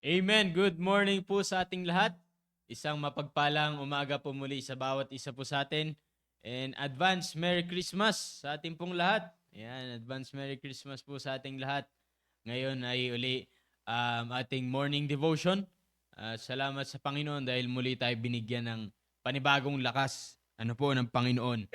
Amen. Good morning po sa ating lahat. Isang mapagpalang umaga po muli sa bawat isa po sa atin. And advance Merry Christmas sa ating pong lahat. Ayan, advance Merry Christmas po sa ating lahat. Ngayon ay uli ating morning devotion. Salamat sa Panginoon dahil muli tayo binigyan ng panibagong lakas ng Panginoon.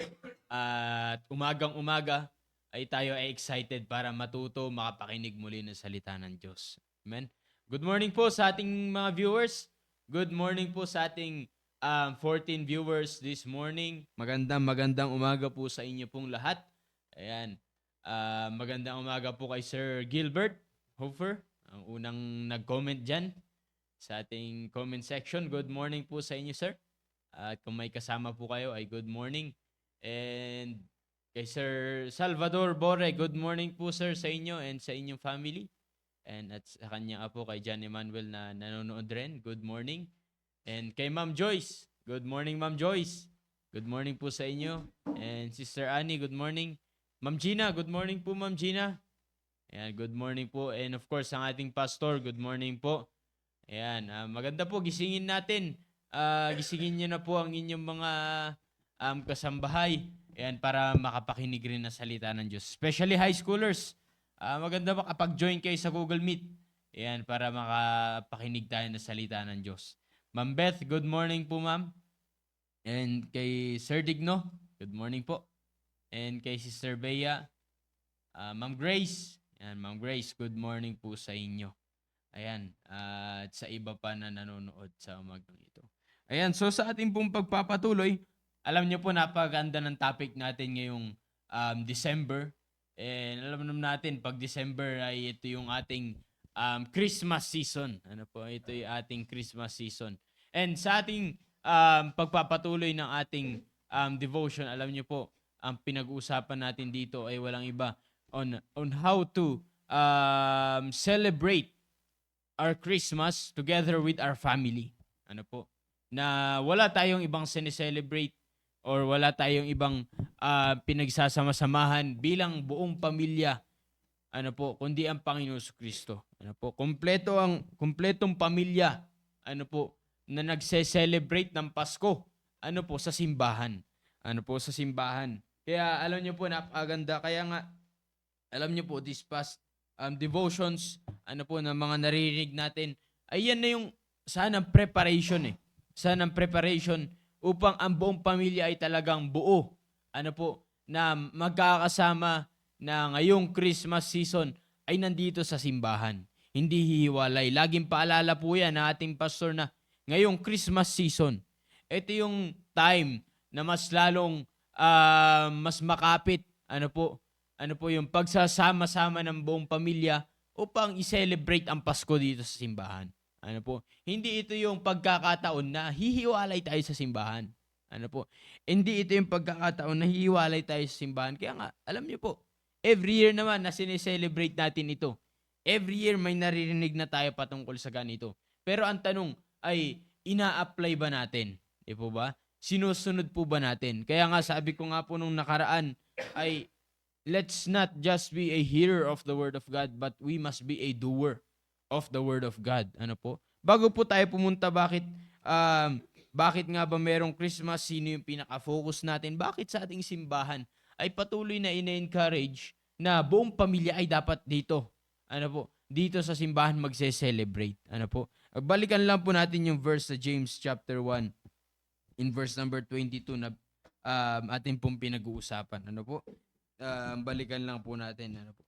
At umagang-umaga ay tayo ay excited para matuto, makapakinig muli ng salita ng Diyos. Amen. Good morning po sa ating mga viewers. Good morning po sa ating 14 viewers this morning. Magandang umaga po sa inyo pong lahat. Ayan. Magandang umaga po kay Sir Gilbert Hofer, ang unang nag-comment dyan sa ating comment section. Good morning po sa inyo, sir. At kung may kasama po kayo ay good morning. And kay Sir Salvador Bore, good morning po sir sa inyo and sa inyong family. And at sa kanya po kay John Emmanuel na nanonood rin, good morning. And kay Ma'am Joyce, good morning Ma'am Joyce. Good morning po sa inyo. And Sister Annie, good morning. Ma'am Gina, good morning po Ma'am Gina. Ayan, good morning po. And of course, ang ating pastor, good morning po. Ayan, maganda po, gisingin natin. Gisingin nyo na po ang inyong mga kasambahay. Ayan, para makapakinig rin na salita ng Diyos. Especially high schoolers. Maganda makapag-join kayo sa Google Meet. Ayan, para makapakinig tayo ng salita ng Diyos. Ma'am Beth, good morning po ma'am. And kay Sir Digno, good morning po. And kay Sister Bea, Ma'am Grace. Ayan, Ma'am Grace, good morning po sa inyo. Ayan, at sa iba pa na nanonood sa umagang ito. Ayan, so sa ating pong pagpapatuloy, alam niyo po napaganda ng topic natin ngayong December. And alam naman natin, pag December ay ito yung ating Christmas season. Ano po, ito yung ating Christmas season. And sa ating pagpapatuloy ng ating devotion, alam niyo po, ang pinag-uusapan natin dito ay walang iba on how to celebrate our Christmas together with our family. Ano po? Na wala tayong ibang sineselebrate or wala tayong ibang pinagsasama-samahan bilang buong pamilya, ano po, kundi ang Panginoon Kristo. Ano po? Kumpletong pamilya, ano po, na nagse-celebrate ng Pasko, ano po, sa simbahan. Ano po, sa simbahan. Kaya alam niyo po, napakaganda. Kaya nga, alam niyo po, this past devotions, ano po, ng mga naririnig natin, ay yan na yung sanang preparation Sanang preparation upang ang buong pamilya ay talagang buo. Ano po, na magkakasama na ngayong Christmas season ay nandito sa simbahan. Hindi hihiwalay. Laging paalala po yan na ating pastor na ngayong Christmas season, ito yung time na mas lalong mas makapit, ano po yung pagsasama-sama ng buong pamilya upang i-celebrate ang Pasko dito sa simbahan. Ano po? Hindi ito yung pagkakataon na hihiwalay tayo sa simbahan. Ano po? Hindi ito yung pagkakataon na hihiwalay tayo sa simbahan. Kaya nga, alam niyo po, every year naman na sineselebrate natin ito. Every year may naririnig na tayo patungkol sa ganito. Pero ang tanong ay, ina-apply ba natin? Di po ba? Sinusunod po ba natin? Kaya nga sabi ko nga po nung nakaraan ay let's not just be a hearer of the word of God, but we must be a doer of the word of God. Ano po? Bago po tayo pumunta, bakit nga ba merong Christmas? Sino yung pinaka-focus natin? Bakit sa ating simbahan ay patuloy na ina-encourage na buong pamilya ay dapat dito? Ano po? Dito sa simbahan magse-celebrate. Ano po? Balikan lang po natin yung verse sa James chapter 1 in verse number 22 na ating pong pinag-uusapan. Ano po? Balikan lang po natin. Ano po?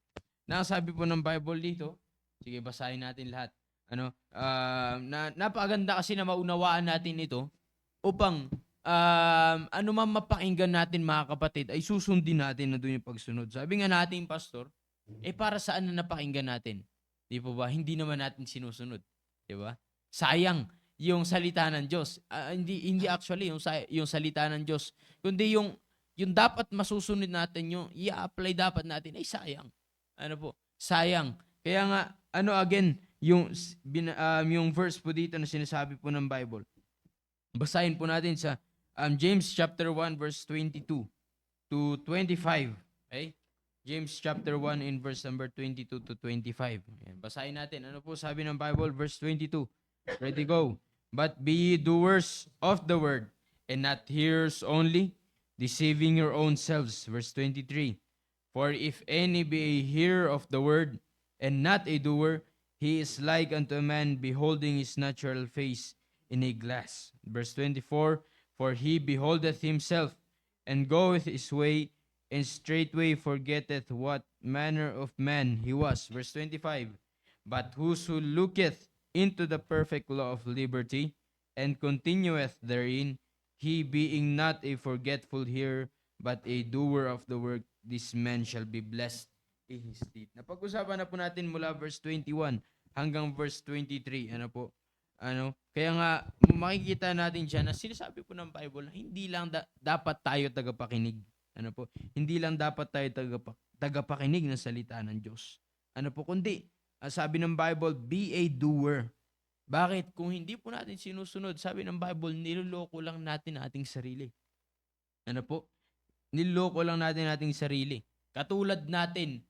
Nakasabi po ng Bible dito. Sige, basahin natin lahat. Napakaganda kasi na maunawaan natin ito upang ano man mapakinggan natin mga kapatid ay susundin natin na doon yung pagsunod. Sabi nga natin, pastor, para saan na napakinggan natin? Di po ba? Hindi naman natin sinusunod. Di ba? Sayang yung salita ng Diyos. Hindi actually yung salita ng Diyos, kundi yung dapat masusunod natin, yung i-apply dapat natin ay sayang. Ano po? Sayang. Kaya nga, again, yung verse po dito na sinasabi po ng Bible. Basahin po natin sa James chapter 1 verse 22 to 25. Okay? James chapter 1 in verse number 22 to 25. Ayan, basahin natin. Ano po sabi ng Bible? Verse 22. Ready, go. But be ye doers of the word, and not hearers only, deceiving your own selves. Verse 23. For if any be a hearer of the word, and not a doer, he is like unto a man beholding his natural face in a glass. Verse 24. For he beholdeth himself, and goeth his way, and straightway forgetteth what manner of man he was. Verse 25. But whoso looketh into the perfect law of liberty, and continueth therein, he being not a forgetful hearer, but a doer of the work, this man shall be blessed in his deed. Napag-usapan na po natin mula verse 21 hanggang verse 23. Ano po? Kaya nga makikita natin diyan na sinasabi po ng Bible na hindi lang dapat tayo tagapakinig. Hindi lang dapat tayo tagapakinig ng salita ng Diyos. Kundi sabi ng Bible, be a doer. Bakit? Kung hindi po natin sinusunod, sabi ng Bible, niloloko lang natin ating sarili. Niloloko lang natin ating sarili. Katulad natin,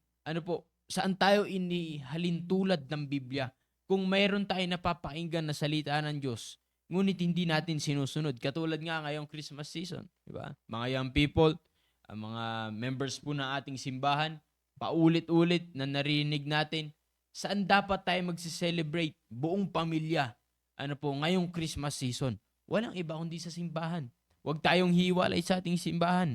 saan tayo inihalin tulad ng Biblia? Kung mayroon tayong napapakinggan na salita ng Diyos, ngunit hindi natin sinusunod. Katulad nga ngayong Christmas season, di ba? Mga young people, ang mga members po ng ating simbahan, paulit-ulit na narinig natin, saan dapat tayo magse-celebrate buong pamilya? Ngayong Christmas season? Walang iba kundi sa simbahan. Huwag tayong hiwalay sa ating simbahan.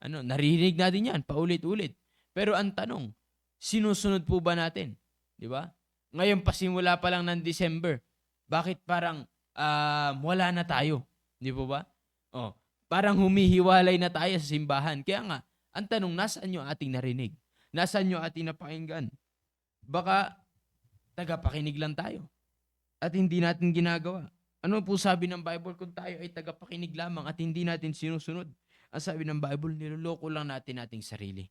Narinig natin yan, paulit-ulit. Pero ang tanong, sinusunod po ba natin? Di ba? Ngayon pasimula pa lang ng December. Bakit parang wala na tayo? Di po ba? Parang humihiwalay na tayo sa simbahan. Kaya nga, ang tanong, nasaan yung ating narinig? Nasaan yung ating napakinggan? Baka tagapakinig lang tayo at hindi natin ginagawa. Ano po sabi ng Bible kung tayo ay tagapakinig lamang at hindi natin sinusunod? Ang sabi ng Bible, niloloko lang natin ating sarili.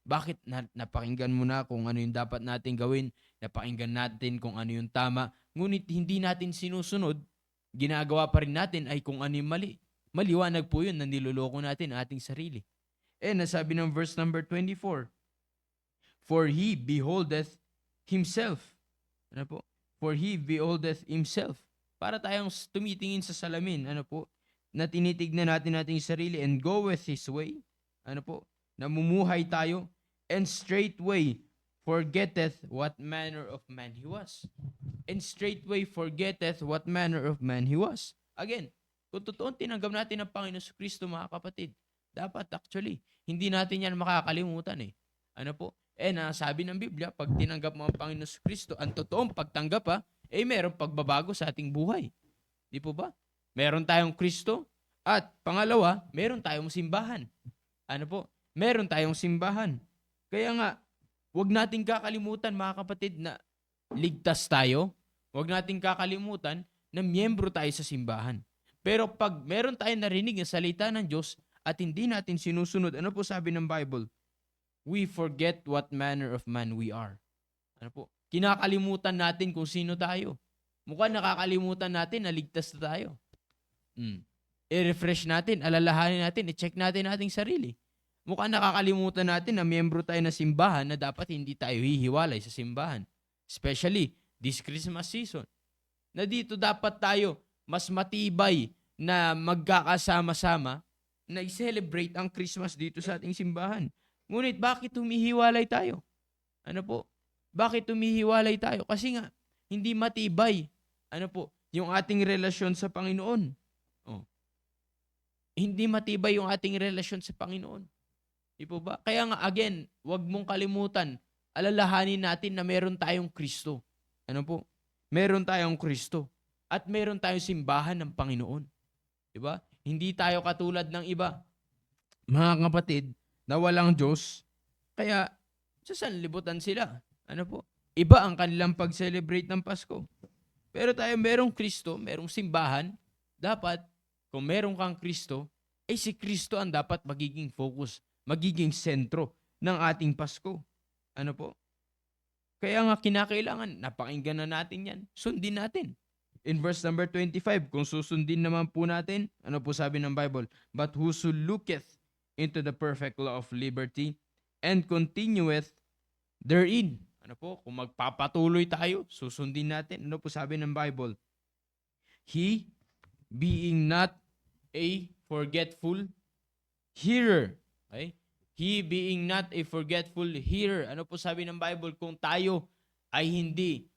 Bakit napakinggan mo na kung ano yung dapat natin gawin? Napakinggan natin kung ano yung tama. Ngunit hindi natin sinusunod, ginagawa pa rin natin ay kung ano yung mali. Maliwanag po yun na niloloko natin ating sarili. Nasabi ng verse number 24, for he beholdeth himself. For he beholdeth himself. Para tayong tumitingin sa salamin, na tinitignan natin ating sarili and goeth his way. Namumuhay tayo and straightway forgetteth what manner of man he was. And straightway forgetteth what manner of man he was. Again, kung totoong tinanggap natin ang Panginoon sa Kristo, mga kapatid, dapat actually, hindi natin yan makakalimutan eh. Sabi ng Biblia, pag tinanggap mo ang Panginoon sa Kristo, ang totoong pagtanggap mayroong pagbabago sa ating buhay. Di po ba? Meron tayong Kristo at pangalawa, meron tayong simbahan. Meron tayong simbahan. Kaya nga, huwag nating kakalimutan mga kapatid na ligtas tayo. Huwag nating kakalimutan na miyembro tayo sa simbahan. Pero pag meron tayong narinig na salita ng Diyos at hindi natin sinusunod, ano po sabi ng Bible? We forget what manner of man we are. Kinakalimutan natin kung sino tayo. Mukhang nakakalimutan natin na ligtas na tayo. I-refresh natin, alalahanin natin, i-check natin ating sarili. Mukhang nakakalimutan natin na miyembro tayo na simbahan na dapat hindi tayo hihiwalay sa simbahan. Especially this Christmas season. Na dito dapat tayo mas matibay na magkakasama-sama na i-celebrate ang Christmas dito sa ating simbahan. Ngunit bakit humihiwalay tayo? Bakit humihiwalay tayo? Kasi nga, hindi matibay. Yung ating relasyon sa Panginoon. Hindi matibay yung ating relasyon sa Panginoon. Di po ba? Kaya nga, again, wag mong kalimutan, alalahanin natin na meron tayong Kristo. Meron tayong Kristo. At meron tayong simbahan ng Panginoon. Di ba? Hindi tayo katulad ng iba. Mga kapatid, na walang Diyos, kaya sa sanlibutan sila. Iba ang kanilang pag-celebrate ng Pasko. Pero tayo merong Kristo, merong simbahan, dapat, kung meron kang Kristo, ay si Kristo ang dapat magiging focus, magiging sentro ng ating Pasko. Kaya nga kinakailangan, napakinggan na natin yan, sundin natin. In verse number 25, kung susundin naman po natin, ano po sabi ng Bible? But whoso looketh into the perfect law of liberty and continueth therein. Ano po? Kung magpapatuloy tayo, susundin natin. Ano po sabi ng Bible? He being not a forgetful hearer. Okay? He being not a forgetful hearer. Ano po sabi ng Bible? Kung tayo ay hindi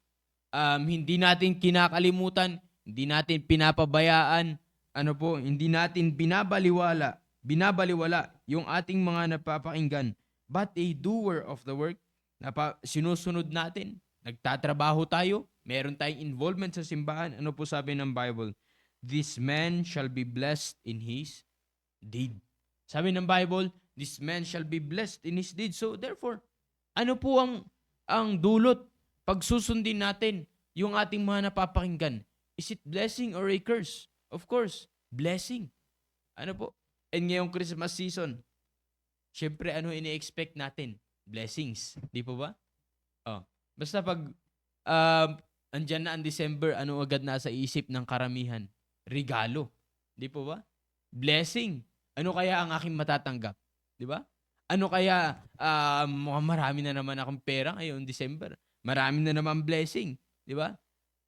natin kinakalimutan, hindi natin pinapabayaan, ano po, hindi natin binabaliwala yung ating mga napapakinggan, but a doer of the work, sinusunod natin, nagtatrabaho tayo, meron tayong involvement sa simbahan. Ano po sabi ng Bible? This man shall be blessed in his deed. Sabi ng Bible, this man shall be blessed in his deed. So therefore, ano po ang dulot pag susundin natin yung ating mga napapakinggan? Is it blessing or a curse? Of course, blessing. Ano po? And ngayong Christmas season, syempre ano ini-expect natin? Blessings. Di po ba? Oh. Basta pag andyan na ang December, ano agad nasa isip ng karamihan? Regalo. Di po ba? Blessing. Ano kaya ang aking matatanggap? Di ba? Ano kaya marami na naman akong pera ngayong December? Marami na naman blessing. Di ba?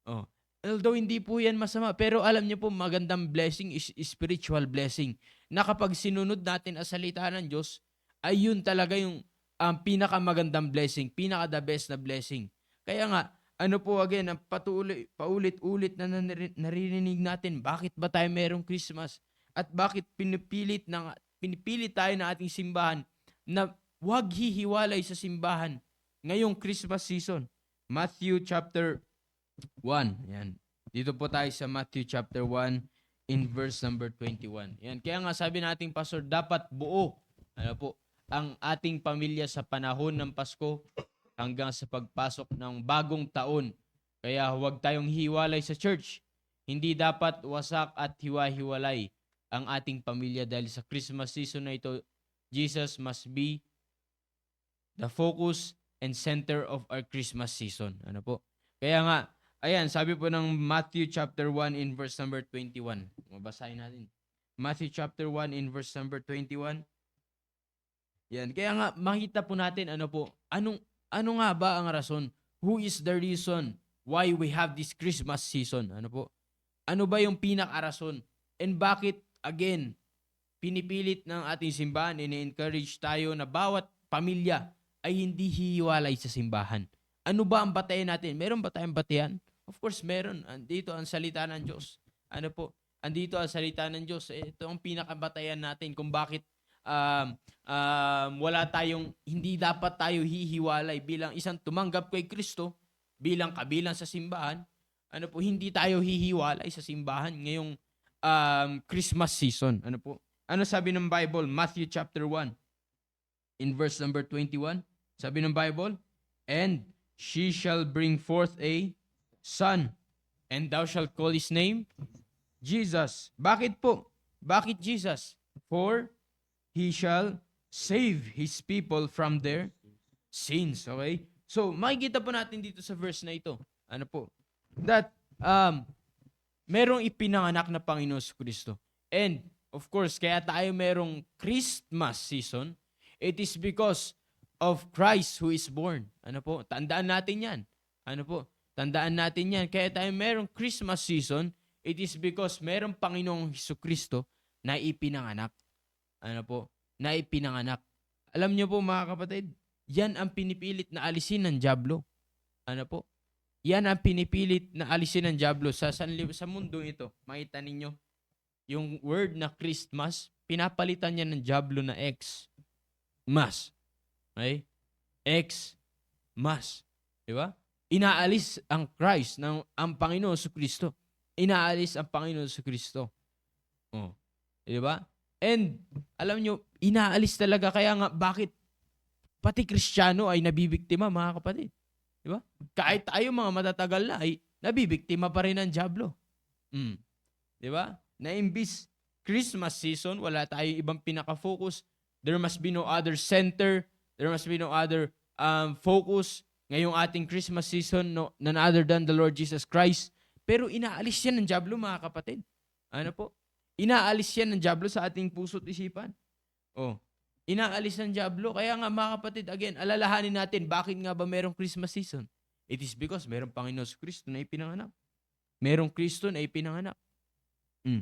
Oh. Although hindi po yan masama, pero alam niyo po, magandang blessing is spiritual blessing. Na kapag sinunod natin ang salita ng Diyos, ay yun talaga yung pinakamagandang blessing, pinaka-the best na blessing. Kaya nga, ano po again, ang paulit-ulit na naririnig natin, bakit ba tayo merong Christmas? At bakit pinipilit tayo ng ating simbahan na huwag hihiwalay sa simbahan ngayong Christmas season. Matthew chapter 1. Yan. Dito po tayo sa Matthew chapter 1 in verse number 21. Yan. Kaya nga sabi nating pastor, dapat buo ang ating pamilya sa panahon ng Pasko hanggang sa pagpasok ng bagong taon. Kaya huwag tayong hiwalay sa church. Hindi dapat wasak at hiwa-hiwalay ang ating pamilya dahil sa Christmas season na ito, Jesus must be the focus and center of our Christmas season. Ano po? Kaya nga, ayan, sabi po ng Matthew chapter 1 in verse number 21. Mabasahin natin. Matthew chapter 1 in verse number 21. Yan. Kaya nga, makita po natin, ano nga ba ang rason? Who is the reason why we have this Christmas season? Ano po? Ano ba yung pinaka-rason? And bakit, again, pinipilit ng ating simbahan, ini-encourage tayo na bawat pamilya ay hindi hihiwalay sa simbahan? Ano ba ang batayan natin? Meron ba tayong batayan? Of course, meron. Andito ang salita ng Diyos. Ano po? Andito ang salita ng Diyos. Ito ang pinakabatayan natin kung bakit hindi dapat tayo hihiwalay bilang isang tumanggap kay Kristo, bilang kabilang sa simbahan. Ano po? Hindi tayo hihiwalay sa simbahan ngayong Christmas season. Ano po? Ano sabi ng Bible? Matthew chapter 1 in verse number 21. Sabi ng Bible, and she shall bring forth a son, and thou shalt call his name Jesus. Bakit po? Bakit Jesus? For he shall save his people from their sins. Okay? So, makikita po natin dito sa verse na ito. Ano po? That merong ipinanganak na Panginoon Kristo. And, of course, kaya tayo merong Christmas season, it is because of Christ who is born. Ano po? Tandaan natin yan. Ano po? Tandaan natin yan. Kaya tayo merong Christmas season, it is because merong Panginoong Hesukristo na ipinanganak. Ano po? Na ipinanganak. Alam niyo po mga kapatid, yan ang pinipilit na alisin ng dyablo. Ano po? Yan ang pinipilit na alisin ng dyablo sa mundo ito. Makita ninyo, yung word na Christmas, pinapalitan niya ng dyablo na X. Mas. Okay? X. Mas. Di ba? Inaalis ang Christ, ang Panginoon sa Kristo. Inaalis ang Panginoon sa Kristo. Oh. Di ba? And, alam nyo, inaalis talaga. Kaya nga, bakit pati Kristiyano ay nabibiktima, mga kapatid? Di ba? Kahit tayo mga matatagal na, ay nabibiktima pa rin ng dyablo. Di ba? Na imbis Christmas season, wala tayo ibang pinaka-focus. There must be no other center. There must be no other focus ngayong ating Christmas season, none other than the Lord Jesus Christ. Pero inaalis yan ng dyablo, mga kapatid. Ano po? Inaalis yan ng dyablo sa ating puso't isipan. Oh. Inaalis ng diablo. Kaya nga mga kapatid, again, alalahanin natin, bakit nga ba merong Christmas season? It is because merong Panginoon Kristo na ipinanganak. Merong Kristo na ipinanganak. Mm.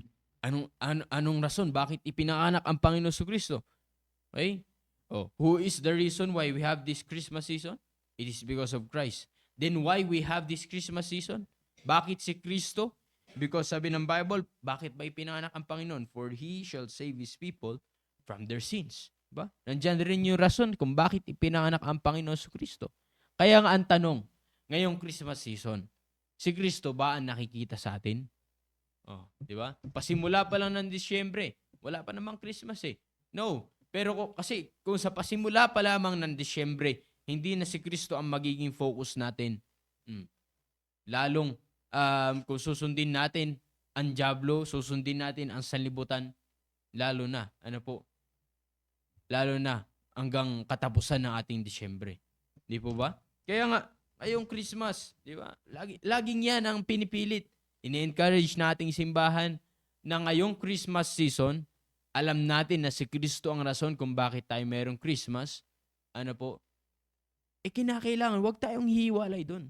Anong rason bakit ipinanganak ang Panginoon Kristo? Okay? Oh, who is the reason why we have this Christmas season? It is because of Christ. Then why we have this Christmas season? Bakit si Kristo? Because sabi ng Bible, bakit ba ipinanganak ang Panginoon? For He shall save His people from their sins. Diba? Nandyan rin yung rason kung bakit ipinanganak ang Panginoon sa Kristo. Kaya nga ang tanong, ngayong Christmas season, si Kristo ba ang nakikita sa atin? Oh, di ba? Pasimula pa lang ng Disyembre, wala pa namang Christmas eh. No, pero kasi kung sa pasimula pa lamang ng Disyembre, hindi na si Kristo ang magiging focus natin. Lalong kung susundin natin ang diablo, susundin natin ang sanlibutan, lalo na, lalo na hanggang katapusan ng ating Disyembre. Di po ba? Kaya nga, ngayong Christmas, di ba? Laging yan ang pinipilit. Ini-encourage nating simbahan na ngayong Christmas season, alam natin na si Kristo ang rason kung bakit tayo mayroong Christmas. Kinakailangan, wag tayong hihiwalay doon.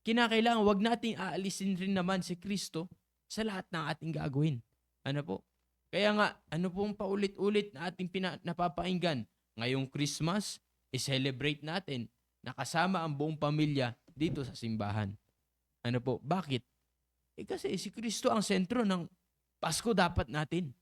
Kinakailangan, wag nating aalisin rin naman si Kristo sa lahat ng ating gagawin. Kaya nga, pong paulit-ulit na ating napapainggan, ngayong Christmas, i-celebrate natin na kasama ang buong pamilya dito sa simbahan. Bakit? Kasi si Kristo ang sentro ng Pasko dapat natin.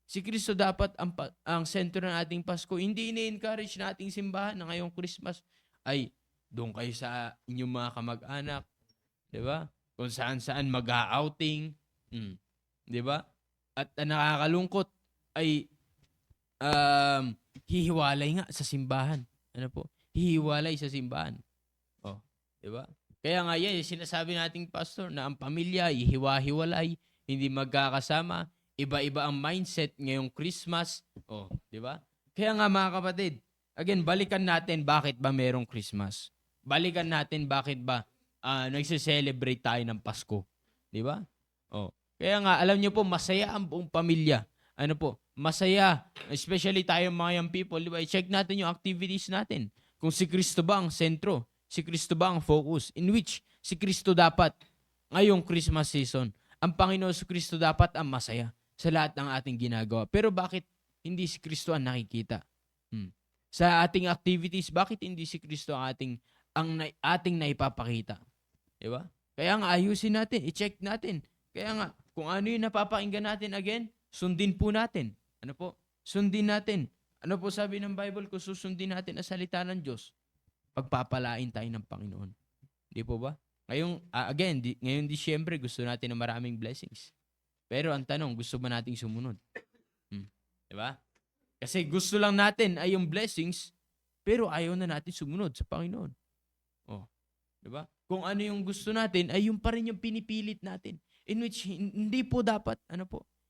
Si Kristo dapat ang sentro ng ating Pasko. Hindi ini-encourage na ating simbahan na ngayong Christmas ay doon kayo sa inyong mga kamag-anak. Diba? Kung saan-saan mag-outing. Diba? At nakakalungkot ay hihiwalay nga sa simbahan. Hihiwalay sa simbahan. Diba? Kaya nga yan, sinasabi nating pastor na ang pamilya hihiwa-hiwalay, hindi magkakasama, iba-iba ang mindset ngayong Christmas. Di ba? Kaya nga mga kapatid, again, balikan natin bakit ba merong Christmas. Balikan natin bakit ba nagse-celebrate tayo ng Pasko. Di ba? Kaya nga, alam niyo po, masaya ang buong pamilya. Masaya, especially tayo mga young people, di ba? I-check natin yung activities natin. Kung si Kristo ba ang sentro, si Kristo ba ang focus, in which si Kristo dapat ngayong Christmas season, ang Panginoon si Kristo dapat ang masaya sa lahat ng ating ginagawa. Pero bakit hindi si Kristo ang nakikita? Sa ating activities, bakit hindi si Kristo ang ating naipapakita? Diba? Kaya nga ayusin natin, i-check natin. Kaya nga, kung ano yung napapakinggan natin again, sundin po natin. Sundin natin. Ano po sabi ng Bible kung susundin natin ang salita ng Diyos? Pagpapalain tayo ng Panginoon. Di po ba? Ngayong Disyembre, gusto natin ng maraming blessings. Pero ang tanong, gusto ba nating sumunod? Di ba? Kasi gusto lang natin ay yung blessings, pero ayaw na natin sumunod sa Panginoon. Di ba? Kung ano yung gusto natin, ay yung pa rin yung pinipilit natin. In which, hindi po dapat,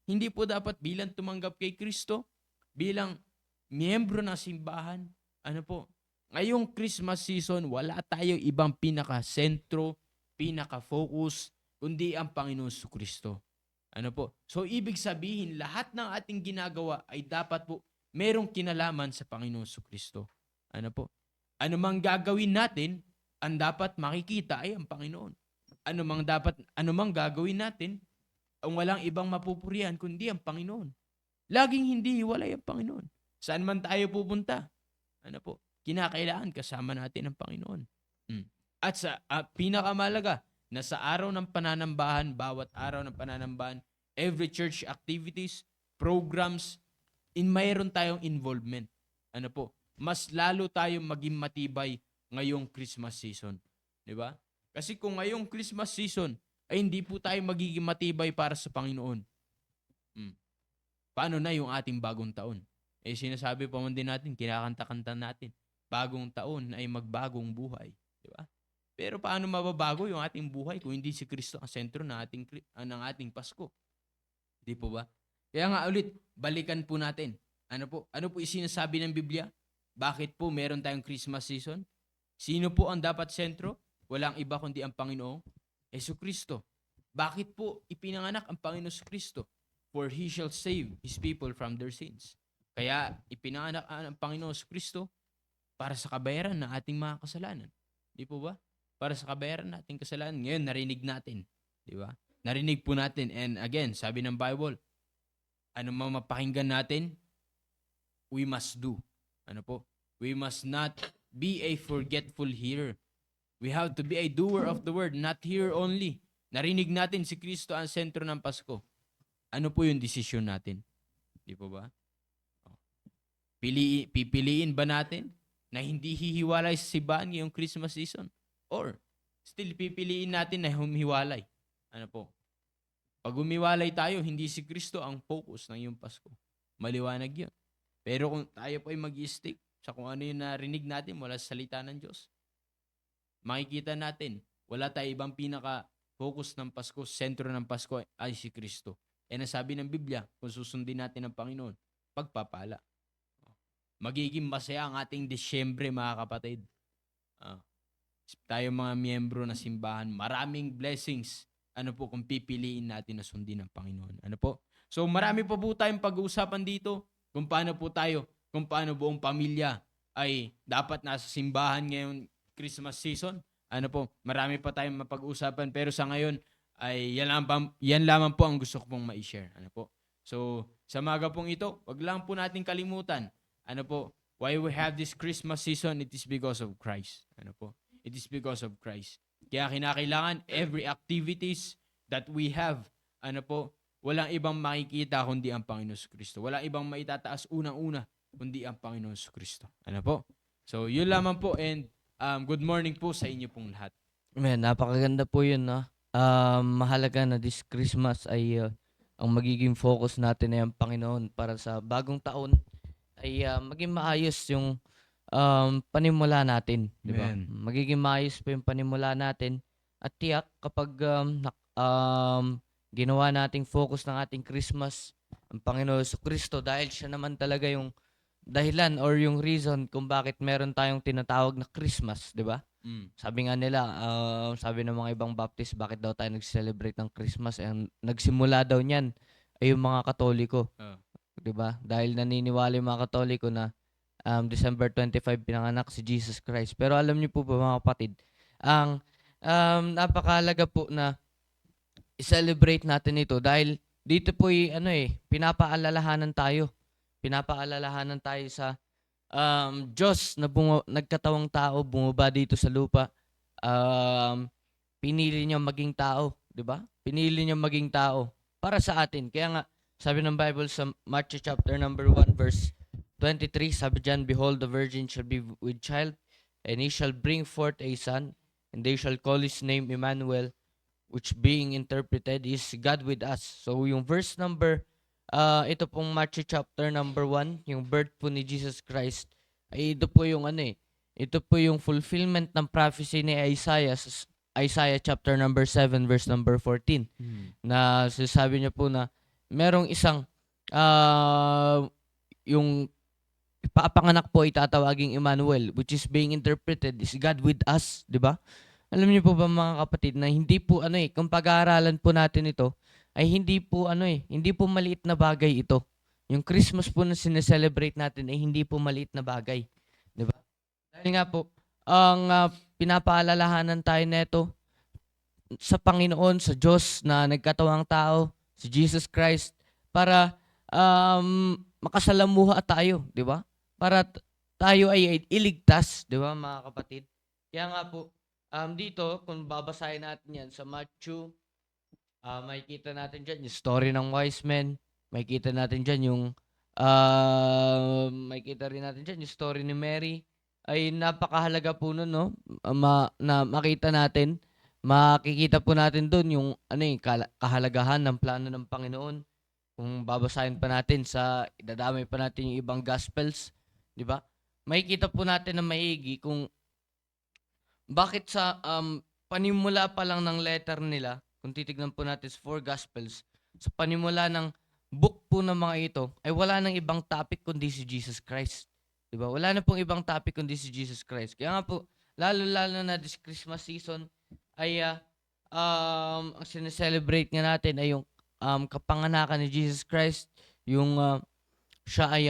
hindi po dapat bilang tumanggap kay Kristo, bilang miyembro ng simbahan, ngayong Christmas season, wala tayong ibang pinaka-sentro, pinaka-focus, kundi ang Panginoon Kristo. So, ibig sabihin, lahat ng ating ginagawa ay dapat po merong kinalaman sa Panginoon Kristo. Ano mang gagawin natin, ang dapat makikita ay ang Panginoon. Ano mang gagawin natin, ang walang ibang mapupurihan kundi ang Panginoon. Laging hindi hiwalay ang Panginoon. Saan man tayo pupunta, kinakailangan kasama natin ang Panginoon. At sa pinakamalaga, na sa araw ng pananambahan, bawat araw ng pananambahan, every church activities, programs, mayroon tayong involvement. Mas lalo tayong maging matibay ngayong Christmas season. Di ba? Kasi kung ngayong Christmas season ay hindi po tayo magiging matibay para sa Panginoon, paano na yung ating bagong taon? Sinasabi pa man din natin, kinakanta-kanta natin, bagong taon ay magbagong buhay. Di ba? Pero paano mababago yung ating buhay kung hindi si Kristo ang sentro ng ating Pasko? Di po ba? Kaya nga ulit, balikan po natin. Ano po sinasabi ng Biblia? Bakit po meron tayong Christmas season? Sino po ang dapat sentro? Walang iba kundi ang Panginoong Jesucristo. Bakit po ipinanganak ang Panginoong Jesucristo? For He shall save His people from their sins. Kaya ipinanganak ang Panginoon Kristo para sa kabayaran ng ating mga kasalanan. Di po ba? Para sa kabayaran ng ating kasalanan. Ngayon, narinig natin. Di ba? Narinig po natin. And again, sabi ng Bible, ano man mapakinggan natin, we must do. Ano po? We must not be a forgetful hearer. We have to be a doer of the word, not hearer only. Narinig natin si Kristo ang sentro ng Pasko. Ano po yung desisyon natin? Di po ba? Pipiliin ba natin na hindi hihiwalay sa simbahan ngayong Christmas season? Or still pipiliin natin na humiwalay? Ano po? Pag humiwalay tayo, hindi si Kristo ang focus ng iyong Pasko. Maliwanag yun. Pero kung tayo po ay mag-stick sa kung ano yung narinig natin mula sa salita ng Diyos, makikita natin, wala tayo ibang pinaka-focus ng Pasko, sentro ng Pasko ay si Kristo. E nasabi ng Biblia, kung susundin natin ang Panginoon, pagpapala. Magiging masaya ang ating Disyembre, mga kapatid. Tayo mga miyembro na simbahan, maraming blessings. Ano po kung pipiliin natin na sundin ang Panginoon? Ano po? So marami pa po tayong pag-uusapan dito kung paano po tayo, kung paano buong pamilya ay dapat nasa simbahan ngayong Christmas season. Ano po? Marami pa tayong mapag-uusapan pero sa ngayon ay yan lamang po ang gusto ko pong ma-share. Ano po? So sa maga pong ito, wag lang po natin kalimutan. Ano po? Why we have this Christmas season, it is because of Christ. Ano po? It is because of Christ. Kaya kinakailangan every activities that we have, ano po, walang ibang makikita kundi ang Panginoon Kristo. Walang ibang maitataas unang-una kundi ang Panginoon Kristo. Ano po? So, yun lamang po and good morning po sa inyo pong lahat. Man, napakaganda po yun, no? Mahalaga na this Christmas ay ang magiging focus natin ay ang Panginoon para sa bagong taon ay maging maayos yung panimula natin, di ba? Amen. Magiging maayos po yung panimula natin at tiyak kapag ginawa nating focus ng ating Christmas ang Panginoon Kristo dahil siya naman talaga yung dahilan or yung reason kung bakit meron tayong tinatawag na Christmas, di ba? Sabi nga nila, sabi ng mga ibang Baptist, bakit daw tayo nag-celebrate ng Christmas? Ang nagsimula daw niyan ay yung mga Katoliko. 'Di ba? Dahil naniniwala yung mga Katoliko na December 25 pinanganak si Jesus Christ. Pero alam niyo po ba mga kapatid, ang napakahalaga po na i-celebrate natin ito dahil dito po pinapaalalahanan tayo. Pinapaalalahanan tayo sa Diyos na nagkatawang tao, bumaba dito sa lupa. Pinili niya maging tao, 'di ba? Pinili niya maging tao para sa atin. Kaya nga sabi ng Bible sa Matthew chapter number 1 verse 23, sabi diyan, behold, the virgin shall be with child, and he shall bring forth a son, and they shall call his name Emmanuel, which being interpreted is God with us. So yung verse number ito pong Matthew chapter number 1, yung birth po ni Jesus Christ, ay ito po yung ito po yung fulfillment ng prophecy ni Isaiah sa Isaiah chapter number 7 verse number 14. Na sinasabi niya po na merong isang yung ipapanganak po ay tatawaging Emmanuel, which is being interpreted is God with us, di ba? Alam niyo po ba mga kapatid na hindi po kung pag-aaralan po natin ito, ay hindi po hindi po maliit na bagay ito. Yung Christmas po na sineselebrate natin ay hindi po maliit na bagay. Di ba? Dahil nga po, ang pinapaalalahanan tayo nito sa Panginoon, sa Diyos na nagkatawang tao, si Jesus Christ, para makasalamuha tayo, di ba? Para tayo ay iligtas, di ba mga kapatid? Kaya nga po, dito, kung babasahin natin yan sa Matthew, makikita natin dyan yung story ng wise men. Makikita natin dyan yung makikita rin natin dyan yung story ni Mary. Ay napakahalaga po nun, no? Na makita natin, makikita po natin doon yung kahalagahan ng plano ng Panginoon. Kung babasahin pa natin idadamay pa natin yung ibang gospels, di ba? Makikita po natin na maigi kung bakit sa panimula pa lang ng letter nila, kung titignan po natin sa 4 Gospels, sa panimula ng book po ng mga ito, ay wala nang ibang topic kundi si Jesus Christ. Diba? Wala na pong ibang topic kundi si Jesus Christ. Kaya nga po, lalo-lalo na this Christmas season, ay ang sineselebrate nga natin ay yung kapanganakan ni Jesus Christ, yung siya ay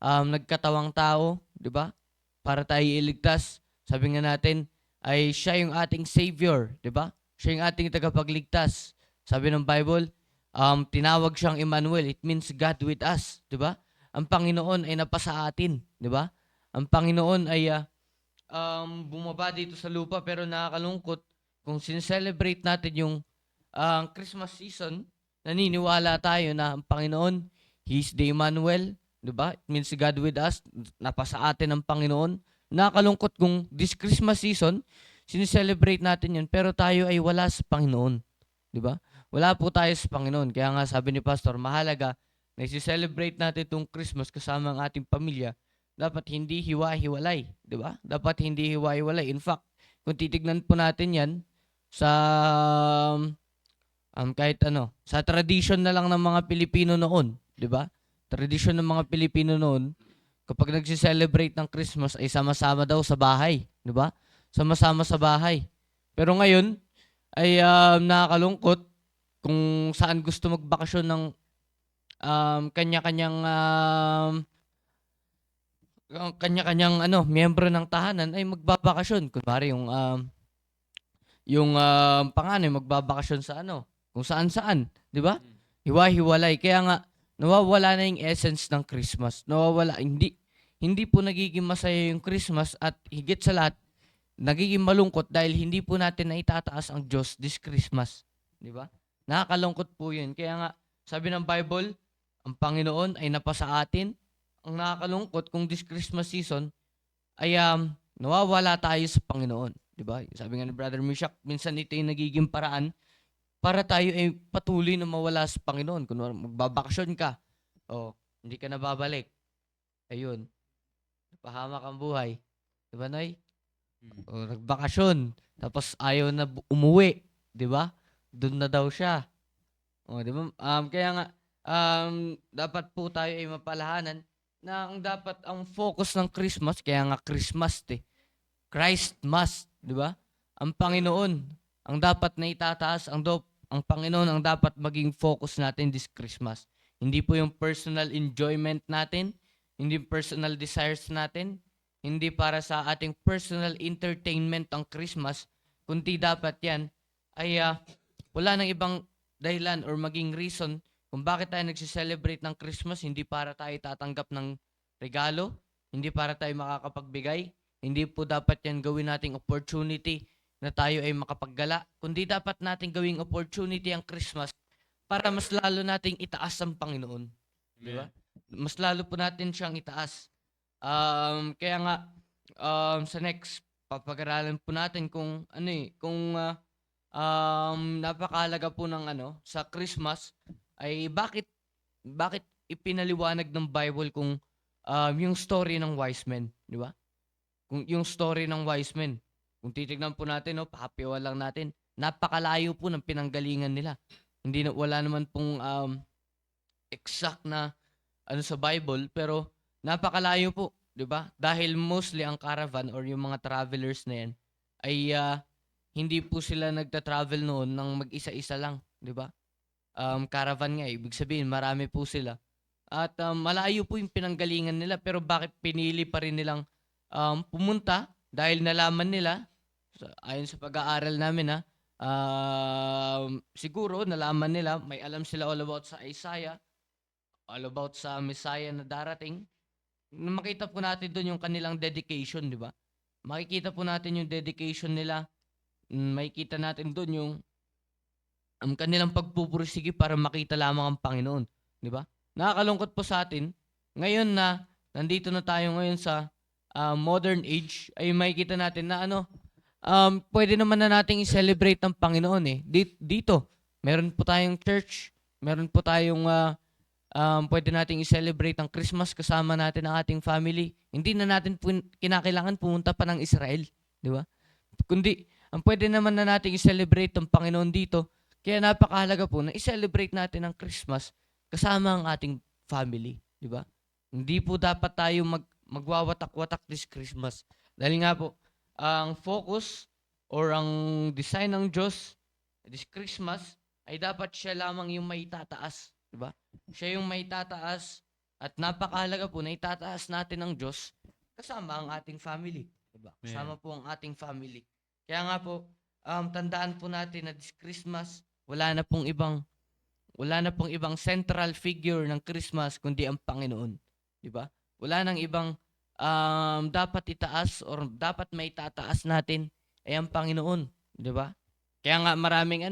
nagkatawang tao, 'di ba? Para tayo iligtas. Sabi nga natin ay siya yung ating savior, 'di ba? Siya yung ating tagapagligtas. Sabi ng Bible, tinawag siyang Emmanuel. It means God with us, 'di ba? Ang Panginoon ay napasa atin, 'di ba? Ang Panginoon ay bumaba dito sa lupa, pero nakakalungkot kung sincelebrate natin yung Christmas season, naniniwala tayo na ang Panginoon, He's the Emmanuel, di ba? It means God with us, napasa atin ang Panginoon. Nakakalungkot kung this Christmas season, sincelebrate natin yun, pero tayo ay wala sa Panginoon, di ba? Wala po tayo sa Panginoon. Kaya nga sabi ni Pastor, mahalaga na i-celebrate natin itong Christmas kasama ang ating pamilya. Dapat hindi hiwa-hiwalay, di ba? Dapat hindi hiwa-hiwalay. In fact, kung titignan po natin yan sa kahit ano, sa tradition na lang ng mga Pilipino noon, di ba? Tradition ng mga Pilipino noon, kapag nagsi-celebrate ng Christmas ay sama-sama daw sa bahay, di ba? Sama-sama sa bahay. Pero ngayon ay nakakalungkot kung saan gusto magbakasyon ng kanya-kanyang kanya-kanyang miyembro ng tahanan ay magbabakasyon. Kunwari yung panganay magbabakasyon sa kung saan-saan, 'di ba? Hiwa-hiwalay. Kaya nga nawawala na yung essence ng Christmas. Nawawala, hindi po nagiging masaya yung Christmas, at higit sa lahat nagiging malungkot dahil hindi po natin naitataas ang Diyos this Christmas, 'di ba? Nakakalungkot po 'yun. Kaya nga sabi ng Bible, ang Panginoon ay napasa atin. Ang nakakalungkot kung this Christmas season ay nawawala tayo sa Panginoon, 'di ba? Sabi nga ni Brother Mishak, minsan ito yung nagiging paraan para tayo ay patuloy na mawala sa Panginoon. Kung magbabakasyon ka, hindi ka na babalik. Ayun, napahamak ang buhay. 'Di ba, Noy? O nagbakasyon, tapos ayaw na umuwi, 'di ba? Doon na daw siya. O, 'di ba? Kaya nga dapat po tayo ay mapalahanan na ang focus ng Christmas, kaya nga Christmas Christ must, 'di ba? Ang Panginoon ang dapat na itataas, ang Panginoon ang dapat maging focus natin this Christmas. Hindi po yung personal enjoyment natin, hindi personal desires natin, hindi para sa ating personal entertainment ang Christmas, kundi dapat yan ay wala nang ibang dahilan or maging reason kung bakit tayo nagsiselebrate ng Christmas. Hindi para tayo tatanggap ng regalo, hindi para tayo makakapagbigay, hindi po dapat yan gawin nating opportunity na tayo ay makapaggala, kundi dapat nating gawing opportunity ang Christmas para mas lalo nating itaas ang Panginoon. Di ba? Mas lalo po natin siyang itaas. Kaya nga, sa next, papag-aralan po natin kung napakahalaga po ng sa Christmas ay bakit ipinaliwanag ng Bible kung yung story ng wise men, di ba? Kung yung story ng wise men, kung titignan po natin, pahapiwan lang natin, napakalayo po ng pinanggalingan nila. Wala naman pong exact na sa Bible, pero napakalayo po, 'di ba? Dahil mostly ang caravan or yung mga travelers na yan ay hindi po sila nagta-travel noon ng mag-isa-isa lang, 'di ba? Caravan nga, ibig sabihin marami po sila. At malayo po yung pinanggalingan nila, pero bakit pinili pa rin nilang pumunta? Dahil nalaman nila, ayon sa pag-aaral namin siguro nalaman nila, may alam sila all about sa Isaiah, all about sa Messiah na darating. Makita po natin doon yung kanilang dedication, di ba? Makikita po natin yung dedication nila. Makikita natin doon yung kanilang pagpupursige para makita lamang ang Panginoon, di ba? Nakakalungkot po sa atin ngayon na nandito na tayo ngayon sa modern age, ay makikita natin na pwede naman na nating i-celebrate ng Panginoon dito. Meron po tayong church, meron po tayong pwede nating i-celebrate ang Christmas kasama natin ang ating family. Hindi na natin kinakailangan pumunta pa ng Israel, di ba? Kundi, ang pwede naman na nating i-celebrate ang Panginoon dito. Kaya napakahalaga po na i-celebrate natin ang Christmas kasama ang ating family, di ba? Hindi po dapat tayo magwawatak-watak this Christmas. Dahil nga po, ang focus or ang design ng Diyos this Christmas ay dapat siya lamang yung may tataas, di ba? Siya yung may tataas At napakahalaga po na itataas natin ng Diyos kasama ang ating family. Diba? Kasama po ang ating family. Kaya nga po, tandaan po natin na this Christmas, wala na pong ibang central figure ng Christmas kundi ang Panginoon. Di ba? Wala nang ibang dapat itaas or dapat may tataas natin ay ang Panginoon. Di ba? Kaya nga maraming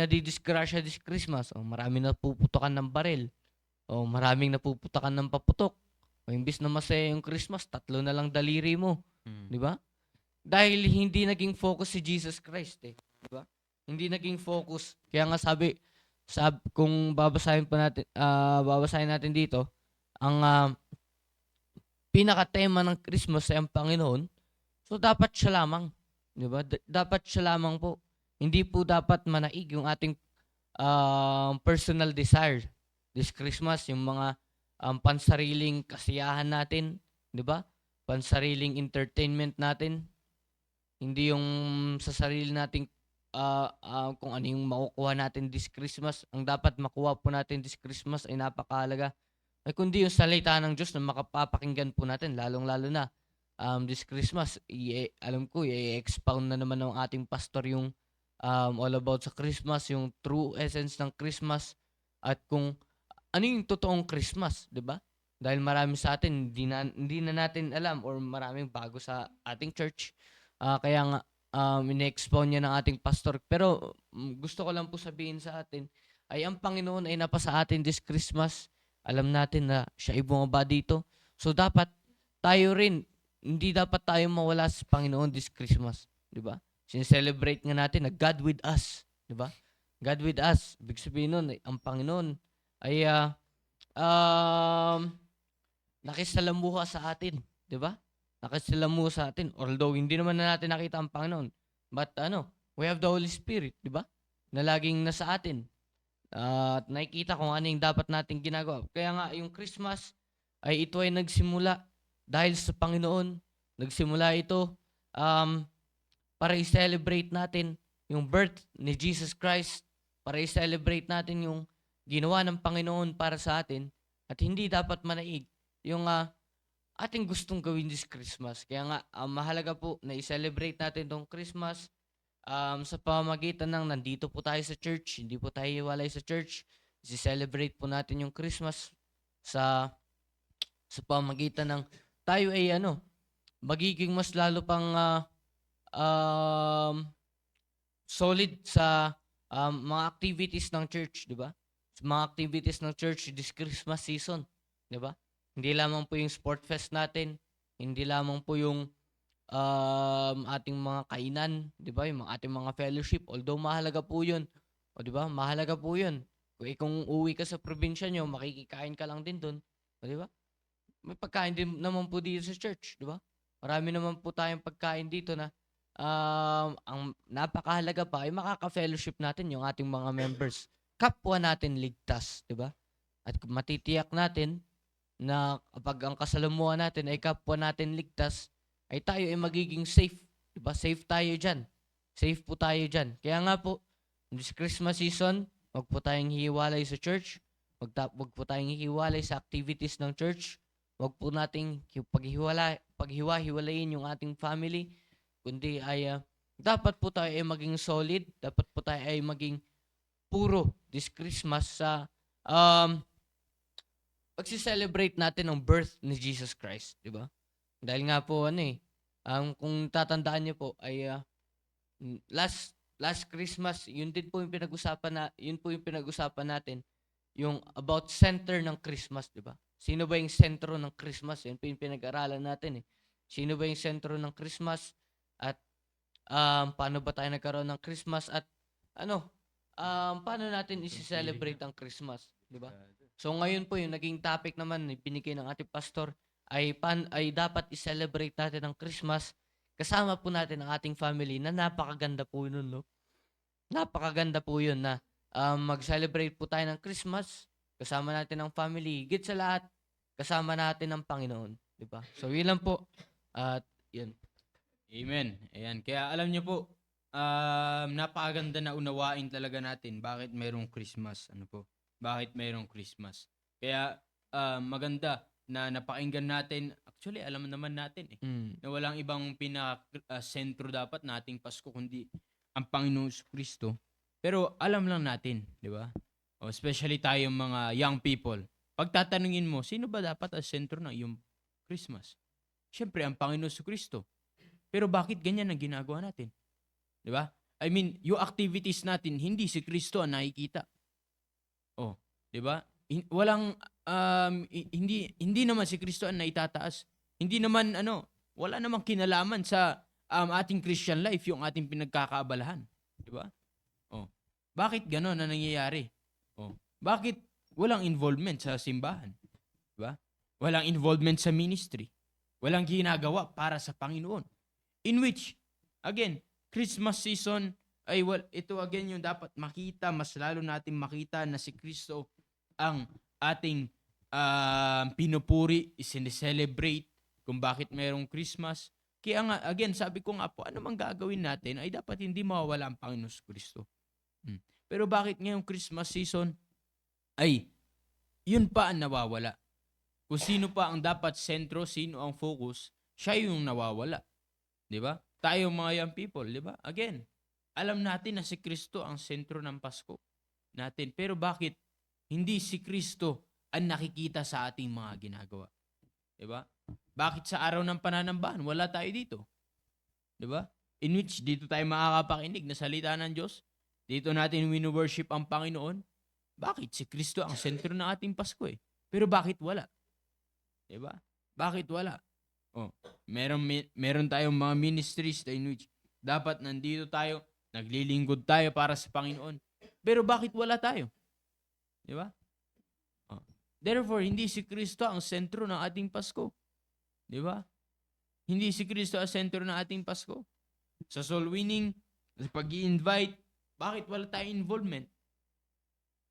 nadidisgrasya this Christmas. O maraming napuputukan ng baril. O maraming napuputukan ng paputok. O imbis na masaya yung Christmas, 3 na lang daliri mo. Di ba? Dahil hindi naging focus si Jesus Christ eh. Di ba? Hindi naging focus. Kaya nga kung babasahin natin dito, ang pinaka-tema ng Christmas ay ang Panginoon. So dapat siya lamang, 'di ba? Dapat siya lamang po. Hindi po dapat manaig yung ating personal desire this Christmas, yung mga pansariling kasiyahan natin, 'di ba? Pansariling entertainment natin. Hindi yung sa sarili nating kung ano yung makukuha natin this Christmas. Ang dapat makuha po natin this Christmas ay napakahalaga. Ay kundi yung salita ng Diyos na makapapakinggan po natin, lalong-lalo na this Christmas. Alam ko, i-expound na naman ng ating pastor yung all about sa Christmas, yung true essence ng Christmas, at kung ano yung totoong Christmas, di ba? Dahil marami sa atin, hindi na natin alam or maraming bago sa ating church. Kaya nga, ine-expound niya ng ating pastor. Pero gusto ko lang po sabihin sa atin, ay ang Panginoon ay napasa atin this Christmas. Alam natin na siya ay bumaba dito. So dapat tayo rin, hindi dapat tayo mawala sa Panginoon this Christmas. Di ba? Sincelebrate nga natin na God with us. Di ba? God with us. Ibig sabihin nun, ang Panginoon ay nakisalamuha sa atin. Di ba? Nakisalamuha sa atin. Although hindi naman na natin nakita ang Panginoon. But we have the Holy Spirit. Di ba? Na laging nasa atin. At nakikita kung ano yung dapat natin ginagawa. Kaya nga, yung Christmas ito ay nagsimula dahil sa Panginoon. Nagsimula ito para i-celebrate natin yung birth ni Jesus Christ, para i-celebrate natin yung ginawa ng Panginoon para sa atin, at hindi dapat manaig yung ating gustong gawin this Christmas. Kaya nga, mahalaga po na i-celebrate natin tong Christmas sa pamamagitan ng nandito po tayo sa church, hindi po tayo hiwalay sa church. I-celebrate po natin yung Christmas sa pamamagitan ng tayo ay magiging mas lalo pang solid sa mga activities ng church, di ba? Sa mga activities ng church this Christmas season, di ba? Hindi lamang po yung sport fest natin, hindi lamang po yung ating mga kainan, 'di ba? Yung ating mga fellowship, although mahalaga po 'yun. O 'di ba? Mahalaga po 'yun. Kung uuwi ka sa probinsya nyo, makikikain ka lang din doon. O 'di ba? May pagkain din naman po dito sa church, 'di ba? Marami naman po tayong pagkain dito na ang napakahalaga pa ay makaka-fellowship natin yung ating mga members. Kapwa natin ligtas, 'di ba? At matitiyak natin na kapag ang kasalamuhan natin ay kapwa natin ligtas, ay tayo ay magiging safe. Diba? Safe tayo dyan. Safe po tayo dyan. Kaya nga po, this Christmas season, wag po tayong hiwalay sa church. Wag po tayong hiwalay sa activities ng church. Wag po nating paghiwa-hiwalayin yung ating family. Kundi ay dapat po tayo ay maging solid. Dapat po tayo ay maging puro this Christmas sa pagsi-celebrate natin ang birth ni Jesus Christ. Diba? Dahil nga po kung tatandaan niyo po ay last Christmas, yun po yung pinag-usapan natin, yung about center ng Christmas, 'di ba? Sino ba yung sentro ng Christmas? Yun po yung pinag-aralan natin Sino ba yung sentro ng Christmas, at paano ba tayo nagkaroon ng Christmas, at paano natin i-celebrate ang Christmas, 'di ba? So ngayon po yung naging topic naman binigay ng ating pastor ay dapat i-celebrate natin ang Christmas kasama po natin ang ating family, na napakaganda po yun, no? Napakaganda po yun na mag-celebrate po tayo ng Christmas kasama natin ang family. Higit sa lahat, kasama natin ang Panginoon. Diba? So yun lang po. At yun. Amen. Ayan. Kaya alam niyo po, napakaganda na unawain talaga natin bakit mayroong Christmas. Bakit mayroong Christmas. Kaya maganda na napakinggan natin. Actually, alam naman natin na walang ibang sentro dapat nating Pasko kundi ang Panginoong Kristo. Pero alam lang natin, di ba? O, especially tayong mga young people. Pag tatanungin mo, sino ba dapat ang sentro ng iyong Christmas? Siyempre, ang Panginoong Kristo. Pero bakit ganyan ang ginagawa natin? Di ba? I mean, yung activities natin, hindi si Kristo ang nakikita. Oh, 'di ba? Walang hindi naman si Kristo ang naitataas. Hindi naman wala namang kinalaman sa ating Christian life yung ating pinagkakaabalahan, 'di ba? Oh. Bakit gano'n na nangyayari? Oh. Bakit walang involvement sa simbahan, 'di ba? Walang involvement sa ministry. Walang ginagawa para sa Panginoon. In which again, Christmas season ay ito again yung dapat makita, mas lalo natin makita na si Kristo ang ating pinupuri, isineselebrate kung bakit mayroong Christmas. Kaya nga, again, sabi ko nga po, ano mang gagawin natin ay dapat hindi mawawala ang Panginoon Kristo. Pero bakit ngayong Christmas season ay yun pa ang nawawala? Kung sino pa ang dapat sentro, sino ang focus, siya yung nawawala. Di ba? Tayo mga young people, di ba? Again, alam natin na si Kristo ang sentro ng Pasko natin. Pero bakit hindi si Kristo ang nakikita sa ating mga ginagawa? 'Di ba? Bakit sa araw ng pananambahan wala tayo dito? 'Di ba? In which dito tayo makakapakinig na salita ng Diyos. Dito natin wino-worship ang Panginoon. Bakit si Kristo ang sentro ng ating Pasko eh? Pero bakit wala? 'Di ba? Bakit wala? Oh, meron tayong mga ministries in which dapat nandito tayo, naglilingkod tayo para sa Panginoon. Pero bakit wala tayo? Di ba? Oh. Therefore, hindi si Kristo ang sentro ng ating Pasko. Di ba? Hindi si Kristo ang sentro ng ating Pasko. Sa soul winning, sa pag-i-invite, bakit wala tayong involvement?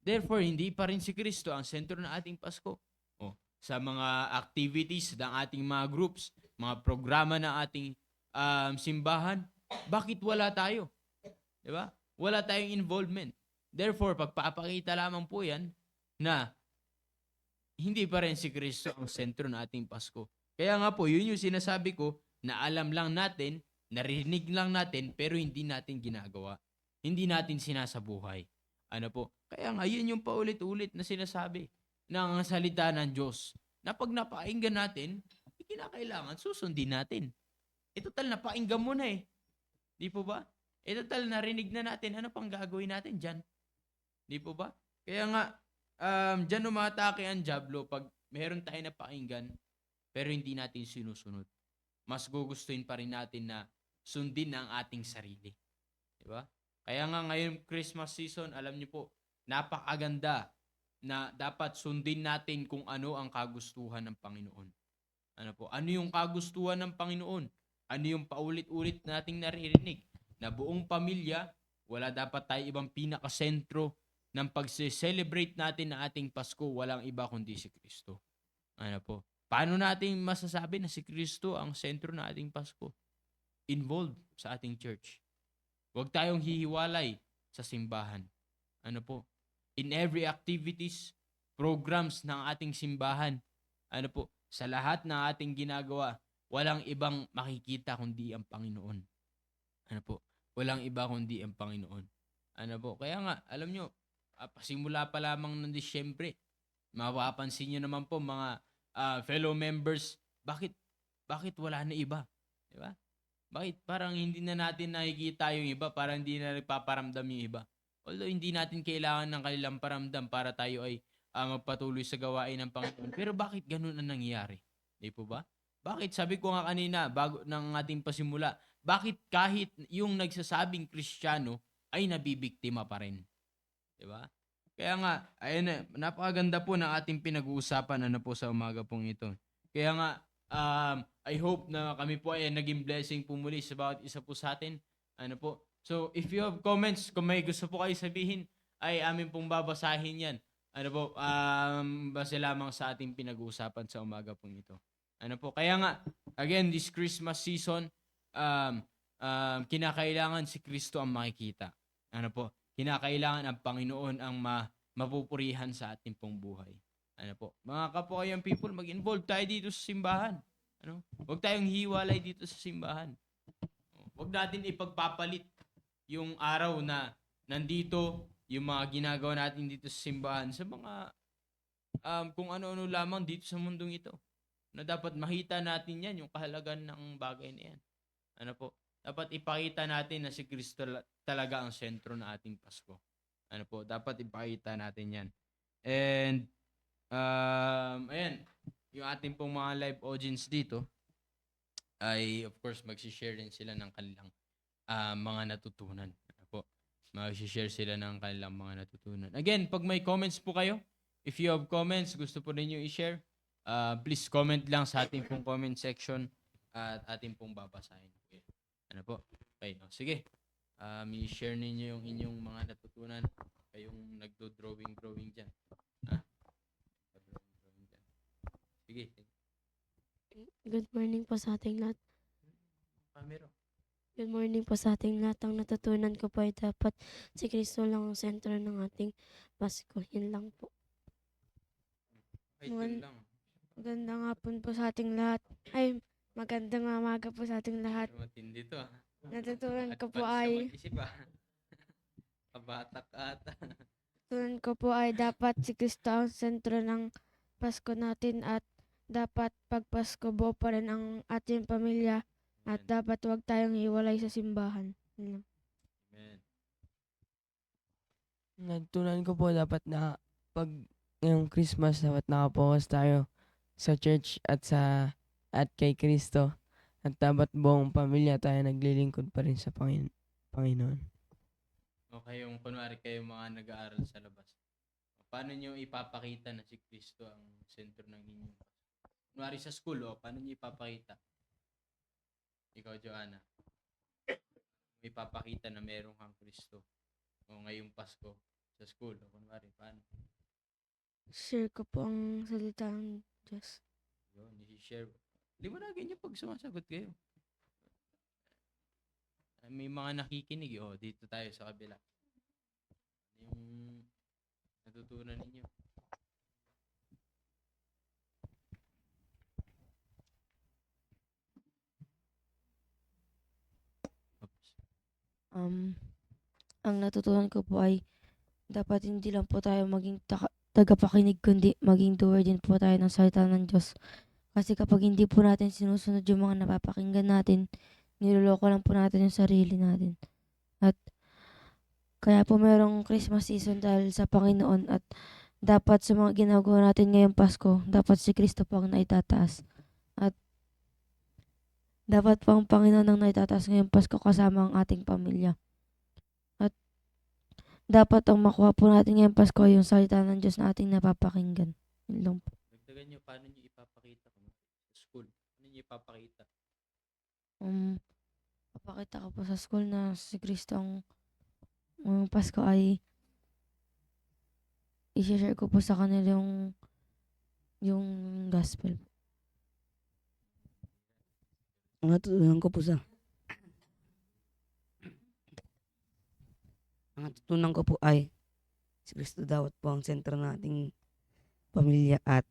Therefore, hindi pa rin si Kristo ang sentro ng ating Pasko. Oh, sa mga activities ng ating mga groups, mga programa ng ating simbahan, bakit wala tayo? Di ba? Wala tayong involvement. Therefore, pagpapakita lamang po yan na hindi pa rin si Kristo ang sentro ng ating Pasko. Kaya nga po, yun yung sinasabi ko na alam lang natin, narinig lang natin, pero hindi natin ginagawa. Hindi natin sinasabuhay. Ano po? Kaya nga, yun yung paulit-ulit na sinasabi ng salita ng Diyos. Na pag napakinggan natin, kinakailangan susundin natin. Total, napakinggan mo na eh. Di po ba? Total, narinig na natin. Ano pang gagawin natin dyan? Di po ba? Kaya nga, dyan umatake ang Diablo pag meron tayo na pakinggan, pero hindi natin sinusunod. Mas gugustuhin pa rin natin na sundin ang ating sarili. Di ba? Kaya nga ngayon Christmas season, alam niyo po, napakaganda na dapat sundin natin kung ano ang kagustuhan ng Panginoon. Ano po? Ano yung kagustuhan ng Panginoon? Ano yung paulit-ulit nating naririnig? Na buong pamilya, wala dapat tayo ibang pinakasentro ng pag-celebrate natin na ating Pasko, walang iba kundi si Kristo. Ano po? Paano natin masasabi na si Kristo ang sentro ng ating Pasko? Involved sa ating church. Huwag tayong hihiwalay sa simbahan. Ano po? In every activities, programs ng ating simbahan, ano po? Sa lahat ng ating ginagawa, walang ibang makikita kundi ang Panginoon. Ano po? Walang iba kundi ang Panginoon. Ano po? Kaya nga, alam nyo, pasimula pa lamang ng Disyembre, mapapansin nyo naman po mga fellow members, bakit wala na iba? Di ba? Bakit parang hindi na natin nakikita yung iba, parang hindi na nagpaparamdam yung iba? Although hindi natin kailangan ng kanilang paramdam para tayo ay magpatuloy sa gawain ng Panginoon. Pero bakit ganun ang nangyayari? Di po ba? Bakit? Sabi ko nga kanina, bago ng ating pasimula, bakit kahit yung nagsasabing Kristiyano ay nabibiktima pa rin? Di ba? Kaya nga, ayun na, napakaganda po ng ating pinag-uusapan po sa umaga pong ito. Kaya nga, I hope na kami po ay naging blessing po muli sa bawat isa po sa atin. Ano po? So, if you have comments, kung may gusto po kayo sabihin, ay amin pong babasahin yan. Ano po, base lamang sa ating pinag-uusapan sa umaga pong ito. Ano po, kaya nga, again, this Christmas season, kinakailangan si Kristo ang makikita. Ano po, kinakailangan ang Panginoon ang mapupurihan sa ating pong buhay. Ano po? Mga kapwa people, mag-involve tayo dito sa simbahan. Ano? Huwag tayong hiwalay dito sa simbahan. Huwag natin ipagpapalit yung araw na nandito yung mga ginagawa natin dito sa simbahan sa mga kung ano-ano lamang dito sa mundong ito. Na dapat makita natin yan, yung kahalagan ng bagay na yan. Ano po? Dapat ipakita natin na si Kristo talaga ang sentro ng ating Pasko. Ano po? Dapat ipakita natin yan. And, ayan, yung ating pong mga live audience dito ay, of course, magsishare din sila ng kanilang mga natutunan. Ano po? Magsishare sila ng kanilang mga natutunan. Again, pag may comments po kayo, if you have comments, gusto po ninyo i-share, please comment lang sa ating pong comment section at ating pong babasahin. Okay. Ano po? Okay, no? Sige. I-share ninyo yung inyong mga natutunan. Kayong nagdo-drawing dyan. Ha? Drawing dyan. Sige. Good morning po sa ating lahat. Camera. Good morning po sa ating lahat. Ang natutunan ko po ay dapat si Kristo lang ang sentro ng ating Pasko. Yun lang po. Ay, yun lang. Magandang hapon po sa ating lahat. Ay, magandang umaga po sa ating lahat. Matindi to ah. Natutunan ko po Advance ka ay mag-isip ah. Kabatak ata. natutunan ko po ay dapat si Kristo ang sentro ng Pasko natin at dapat pag Pasko buo pa rin ang ating pamilya at Amen. dapat huwag tayong hiwalay sa simbahan. Yun lang. Amen. Natutunan ko po dapat na pag ngayong Christmas dapat nakapokus tayo sa church at kay Kristo at dapat buong pamilya tayo naglilingkod pa rin sa Panginoon. O kayong, kunwari kayong mga nag-aaral sa labas. Paano nyo ipapakita na si Kristo ang sentro ng inyong Pasko? Kunwari sa school, paano nyo ipapakita? Ikaw, Joanna. Ipapakita na meron kang Kristo. O ngayong Pasko sa school. O kunwari, paano? Share ko po ang salita ng Diyos. Yun, i-share. Liwanagin nyo pag sumasagot kayo. May mga nakikinig. Dito tayo sa kabila. Yung natutunan ninyo. Oops. Ang natutunan ko po ay dapat hindi lang po tayo maging tagapakinig kundi maging doer din po tayo ng salita ng Diyos. Kasi kapag hindi po natin sinusunod yung mga napapakinggan natin, niloloko lang po natin yung sarili natin. At kaya po merong Christmas season dahil sa Panginoon at dapat sa mga ginagawa natin ngayong Pasko, dapat si Kristo po ang naitataas. At dapat po ang Panginoon ang naitataas ngayong Pasko kasama ang ating pamilya. At dapat ang makuha po natin ngayong Pasko ay yung salita ng Diyos na ating napapakinggan. Yun lang po. Dagdagan nyo, paano nyo ipapakita kung sa school? Paano nyo ipapakita? Papakita ko po sa school na si Kristo ang Pasko ay i-share ko po sa kanila yung gospel. Ang natutunan ko po ay si Kristo dapat po ang sentro ng ating pamilya at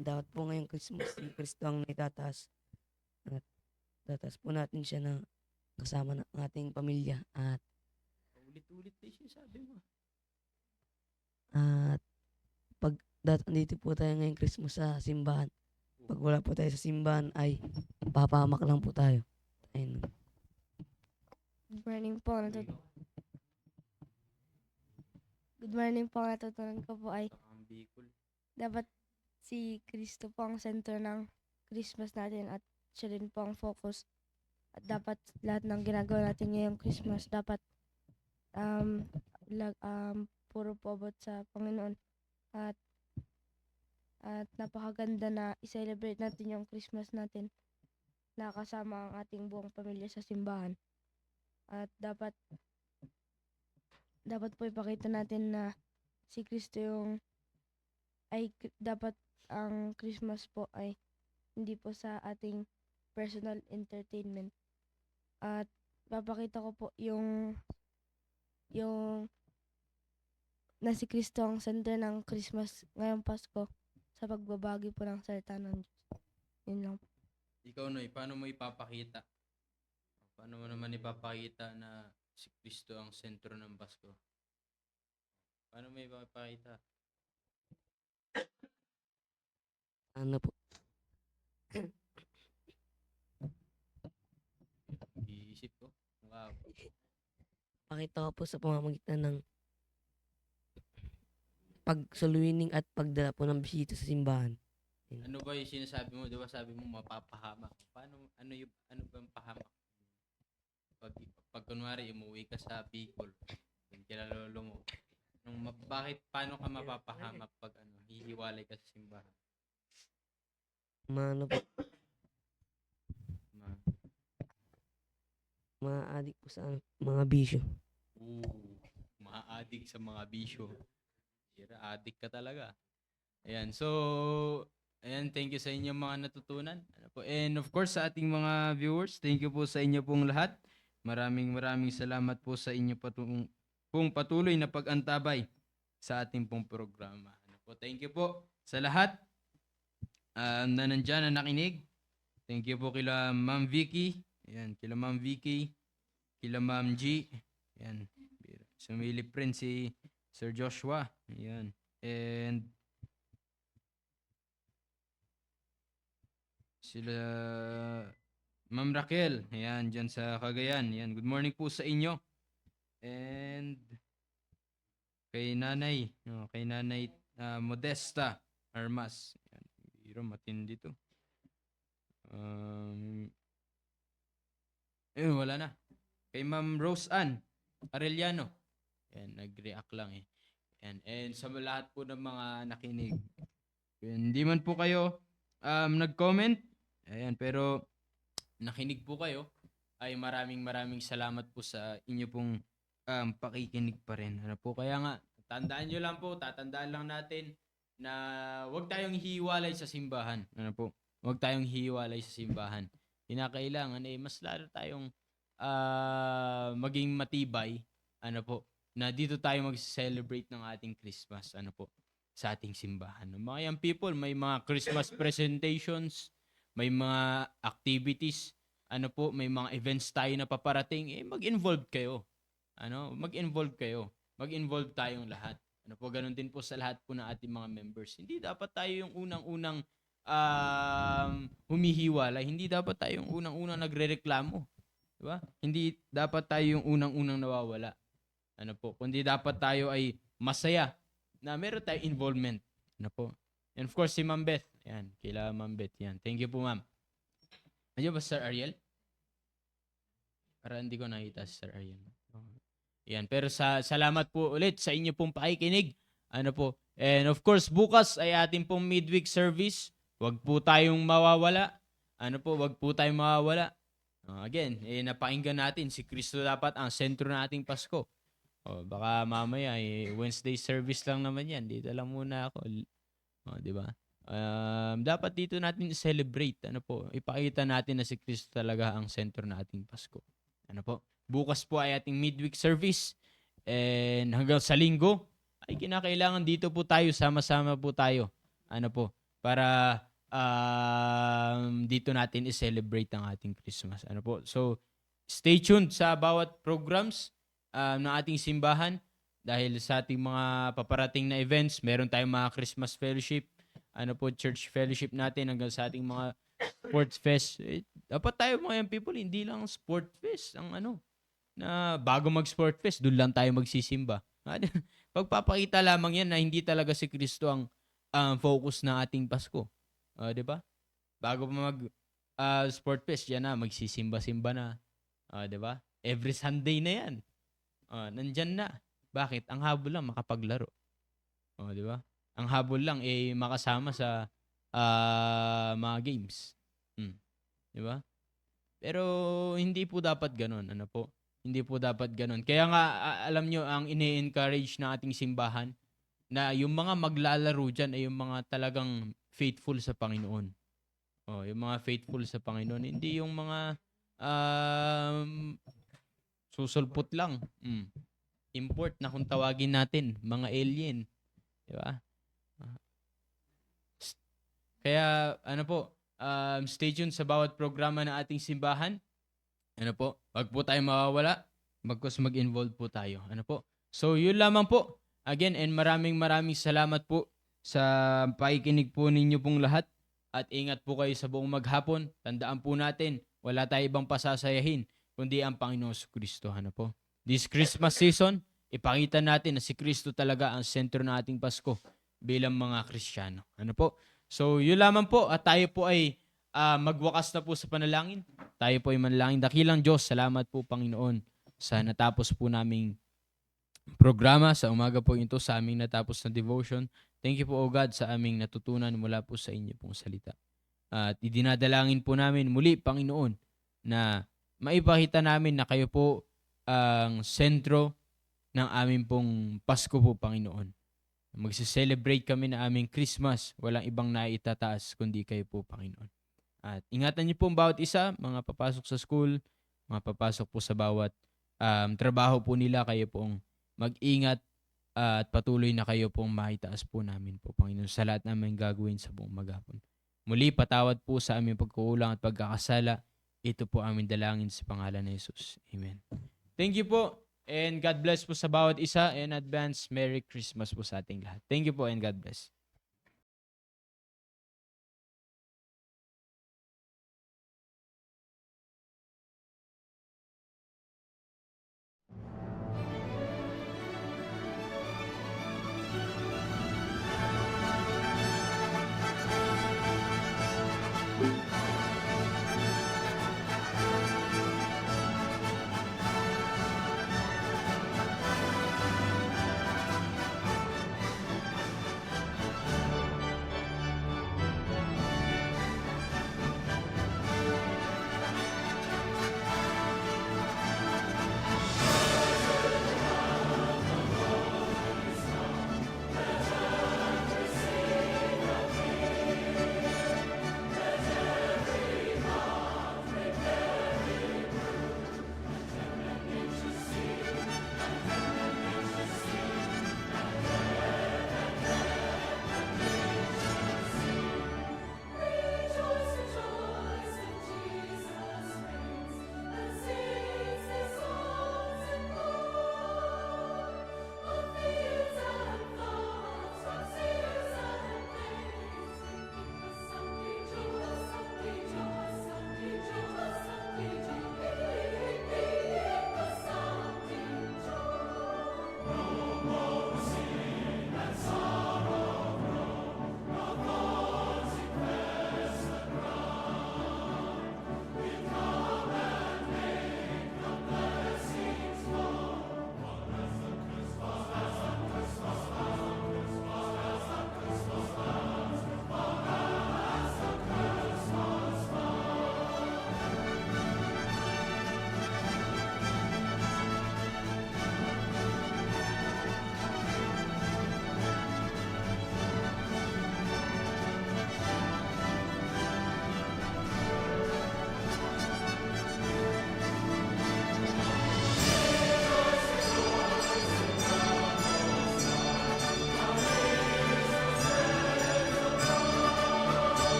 dapat po ngayong Christmas si Kristo ang naitataas at tataas po natin siya na kasama ng ating pamilya at Ulit-ulit na yung sabi mo. pag andito po tayo ngayong Christmas sa simbahan, pag wala po tayo sa simbahan ay papahamak lang po tayo. Ayun. Good morning po. Good morning po. Natutunan ko po ay Ang Bicol. dapat si Kristo po ang sentro ng Christmas natin at siya din po ang focus. At dapat lahat ng ginagawa natin ngayong Christmas dapat puro po about sa Panginoon. At napakaganda na i-celebrate natin yung Christmas natin na kasama ang ating buong pamilya sa simbahan. At dapat po ipakita natin na si Kristo dapat ang Christmas po ay hindi po sa ating personal entertainment. At papakita ko po yung na si Kristo ang center ng Christmas ngayong Pasko sa pagbabagi po ng salita ng Diyos. Yun lang. Ikaw, Noy, paano mo ipapakita? Paano mo naman ipapakita na si Kristo ang sentro ng Pasko? Paano mo ipapakita? Ano po, Iisip ko. Wow. pakita ko po sa pamamagitan ng pagsaluining at pagdala po ng bisita sa simbahan. Ano ba yung sinasabi mo? Di ba sabi mo mapapahamak? Paano, ano bang pahamak? Pag kunwari umuwi ka sa Bicol, yung kila lolo mo, paano ka mapapahamak pag hihiwalay ka sa simbahan? Ano po, Ma- maadik po sa mga bisyo. Maa-addict sa mga bisyo. Sira, addict ka talaga. Ayan, so, ayan, thank you sa inyo mga natutunan. Ano po? And of course, sa ating mga viewers, thank you po sa inyo pong lahat. Maraming salamat po sa inyo pong patuloy na pag-antabay sa ating pong programa. Ano po? Thank you po sa lahat na nandyan na nakinig. Thank you po kila Ma'am Vicky. Ayan, kila Ma'am Vicky. Kila Ma'am G. Ayan. Sumilip rin si Sir Joshua. Ayan. And sila Ma'am Raquel. Ayan, dyan sa Cagayan. Ayan, good morning po sa inyo. And kay Nanay. Kay Nanay Modesta Armas. Ayan, biro matindi to. Wala na. Kay Ma'am Rose Ann Arellano. Ayan, nag-react lang eh. Ayan. And sa lahat po ng mga nakinig. Hindi man po kayo nag-comment. Ayan, pero nakinig po kayo. Ay maraming salamat po sa inyo pong pakikinig pa rin. Ano po, kaya nga, tatandaan lang natin na huwag tayong hiwalay sa simbahan. Ano po? Huwag tayong hiwalay sa simbahan. Kinakailangan mas lalo tayong maging matibay, ano po, na dito tayo mag-celebrate ng ating Christmas, ano po, sa ating simbahan. Mga young people, may mga Christmas presentations, may mga activities, ano po, may mga events tayo na paparating, mag-involve kayo. Mag-involve tayong lahat. Ano po, ganun din po sa lahat po ng ating mga members. Hindi dapat tayo yung unang-unang humihiwalay. Hindi dapat tayo yung unang-unang nagrereklamo. Diba? Hindi dapat tayo yung unang-unang nawawala. Ano po? Kundi dapat tayo ay masaya na meron tayong involvement. Ano po? And of course, si Ma'am Beth. Yan, kila Ma'am Beth. Yan. Thank you po, Ma'am. Nandiyan ba Sir Ariel? Para hindi ko nakita si Sir Ariel. Yan. Pero salamat po ulit sa inyo pong pakikinig. Ano po? And of course, bukas ay ating pong midweek service. Huwag po tayong mawawala. Ano po? Huwag po tayong mawawala. Again, napakinggan natin si Kristo dapat ang sentro ng ating Pasko. Baka mamaya Wednesday service lang naman yan. Dito lang muna ako. Di ba? Dapat dito natin celebrate. Ano po? Ipakita natin na si Kristo talaga ang sentro ng ating Pasko. Ano po? Bukas po ay ating midweek service. And hanggang sa linggo ay kinakailangan dito po tayo, sama-sama po tayo. Ano po? Para dito natin i-celebrate ang ating Christmas. Ano po? So, stay tuned sa bawat programs ng ating simbahan dahil sa ating mga paparating na events. Meron tayong mga Christmas fellowship, ano po, church fellowship natin hanggang sa ating mga sports fest. Dapat tayo mga young people, hindi lang sport fest ang na bago mag-sport fest, doon lang tayo magsisimba. Pagpapakita lamang yan na hindi talaga si Kristo ang focus ng ating Pasko. 'Di ba? Bago pa mag sport fest, yan na magsisimba-simba na. 'Di ba? Every Sunday na 'yan. Nandyan na. Bakit? Ang habol lang makapaglaro. 'Di ba? Ang habol lang makasama sa mga games. 'Di ba? Pero hindi po dapat ganoon, ano po? Hindi po dapat ganoon. Kaya nga alam nyo ang ini-encourage ng ating simbahan na yung mga maglalaro diyan ay yung mga talagang faithful sa Panginoon. Yung mga faithful sa Panginoon, hindi yung mga susulpot lang. import na kung tawagin natin, mga alien. Di ba? Kaya, ano po, stay tuned sa bawat programa ng ating simbahan. Ano po, wag po tayo mawawala, bagkus mag-involve po tayo. Ano po? So, yun lamang po. Again, and maraming salamat po sa pakikinig po ninyo pong lahat. At ingat po kayo sa buong maghapon. Tandaan po natin, wala tayo ibang pasasayahin, kundi ang Panginoon Kristo. Ano po? This Christmas season, ipakita natin na si Kristo talaga ang sentro ng ating Pasko bilang mga Kristiyano. Ano po? So, yun lamang po. At tayo po ay magwakas na po sa panalangin. Tayo po ay manalangin. Dakilang Diyos, salamat po Panginoon sa natapos po naming programa sa umaga po ito, sa aming natapos na devotion. Thank you po, O God, sa aming natutunan mula po sa inyo pong salita. At idinadalangin po namin muli, Panginoon, na maipakita namin na kayo po ang sentro ng aming pong Pasko po, Panginoon. Magse-celebrate kami na aming Christmas. Walang ibang naitataas kundi kayo po, Panginoon. At ingatan niyo po ang bawat isa, mga papasok sa school, mga papasok po sa bawat trabaho po nila, kayo pong mag-ingat at patuloy na kayo pong maitaas po namin po, Panginoon, sa lahat namin gagawin sa buong maghapon. Muli, patawad po sa aming pagkukulang at pagkakasala. Ito po aming dalangin sa pangalan ni Jesus. Amen. Thank you po, and God bless po sa bawat isa, and advance Merry Christmas po sa ating lahat. Thank you po, and God bless.